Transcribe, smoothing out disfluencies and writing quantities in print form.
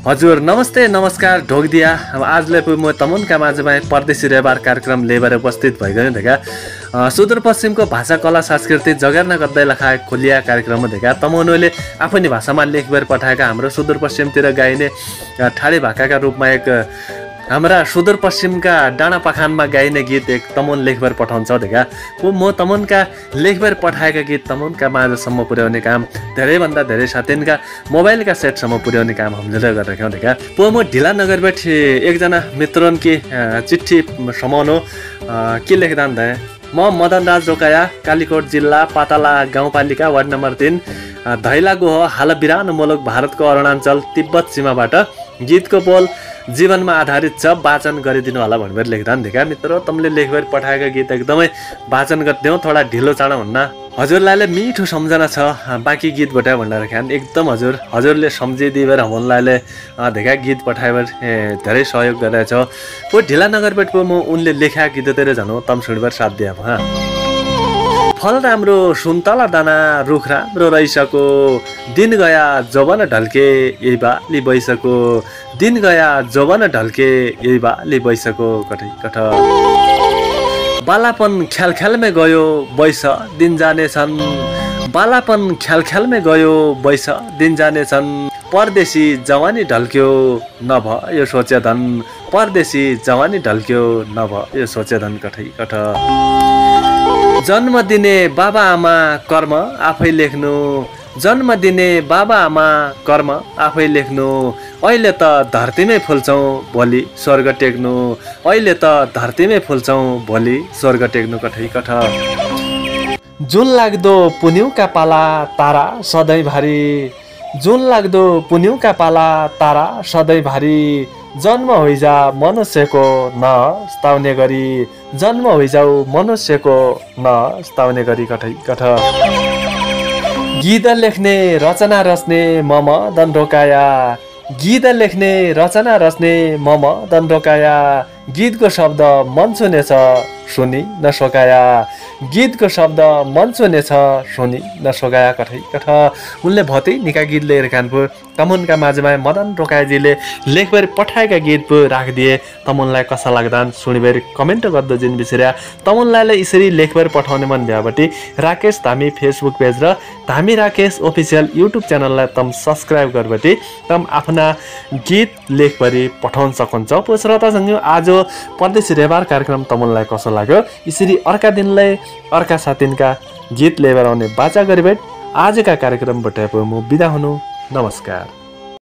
हजुर नमस्ते नमस्कार ढोकदिया। अब आजले म तमुनका माझमा परदेशी रेबार कार्यक्रम लिएर उपस्थित भइगयो देखा सुदूरपश्चिमको भाषा कला संस्कृति जगेर्ना गर्दै लखाए खोलिया कार्यक्रम देखा तमुनले आफ्नै भाषामा लेखबर पठाएका हाम्रो सुदूरपश्चिमतिर गाइने ठाडी भाकाका रूपमा एक हाम्रा सुदूरपश्चिमका डाँडा पाखानमा गाइने गीत एक तमुन लेखबर पठाउँछ देखा म तमुनका लेखबर पठाएका गीत तमुनका माझसम्म पुर्याउने काम धेरैभन्दा धेरै साथीनका मोबाइलका सेटसम्म पुर्याउने काम हामीले गरिरहेका देखा म ढिला नगरबाट एकजना मित्रनकी चिठी समाउनु के लेख्दा भए म मदन राज रोकाया कालीकोट जिल्ला पाताला गाउँपालिका वार्ड नम्बर 3 धैलागु हो हाल बिरानो मुलुक भारतको अरुणाञ्चल तिब्बत सीमाबाट गीतको बोल जीवनमा आधारित छ वाचन गरिदिनु होला भनेर लेख्दा देखा मित्र तमले लेखबर पठाएका गीत एकदमै वाचन गरिदेऊ थोडा ढिलो चाँडो हुन्न हजुरलाई मिठो सम्झना छ बाँकी गीतबाट भनेर खान एकदम हजुरले सम्झिदिएर हमनलाई धेरै गीत पठाएर धेरै सहयोग गरेछ को ढिला नगरबाट म उनले लेखा गीततिर जानु तम सुनिबर साथ दिए हा फल राम्रो सुन्तला दाना रुख राम्रो रहिसको दिन गया जवन ढल्के यही बाली बैसको दिन गया जवन ढल्के यही बाली बैसको कठै कठ बालापन ख्याल ख्यालमै गयो बैस दिन जानेछन् बालापन ख्याल ख्यालमै गयो बैस दिन जानेछन् परदेशी जवानी ढल्क्यो नभयो सोचे धन परदेशी जवानी ढल्क्यो नभयो सोचे धन कठै कठ जन्म दिने बाबा आमा कर्म आफै लेख्नु जन्म दिने बाबा आमा कर्म आफै लेख्नु अहिले त धरतीमै फुल्छौँ भोलि स्वर्ग टेक्नु अहिले त धरतीमै फुल्छौँ भोलि स्वर्ग टेक्नु कठै कठ जुन लाग्दो पुन्युका पाला तारा सधैँ भारी जुन लाग्दो पुन्युका पाला तारा सधैँ भारी जन्म होइजा मनुष्यको नस्ताउने गरी जन्म होइजाऊ मनुष्यको नस्ताउने गरी कठै कठ गीत लेख्ने रचना रच्ने मम दन रोकाया गीत लेख्ने रचना रच्ने मम दन रोकाया गीतको शब्द मन छुनेछ सुनि नसोकाया गीतको शब्द मन छुनेछ सुनि नसोकाया कठै कठ उनले भतै निका गीत लिएर कानपुर तमुनका माझमा मदन रोकायाजीले लेखबर पठाएका गीत पो राखिदिए तमुनलाई कसा लाग्दा सुनिबेर कमेन्ट गर्दा जिन बिसर्या तमुनलाई यसरी लेखबर पठाउने मन भ्याबटी राकेश धामी फेसबुक पेज र धामी राकेश अफिसियल युट्युब च्यानललाई तम सब्सक्राइब गर्बटी तम आफ्ना गीत लेखबरी पठाउन सक्नुहुन्छ पो श्रोतासँग आज परदेशी रेबार कार्यक्रम तमुनलाई कसो लाग्यो यसरी अर्का दिनलाई अर्का साथिनका गीत लिएर आउने बाचा गरिबेट आजका कार्यक्रमबाट म बिदा हुनु नमस्कार।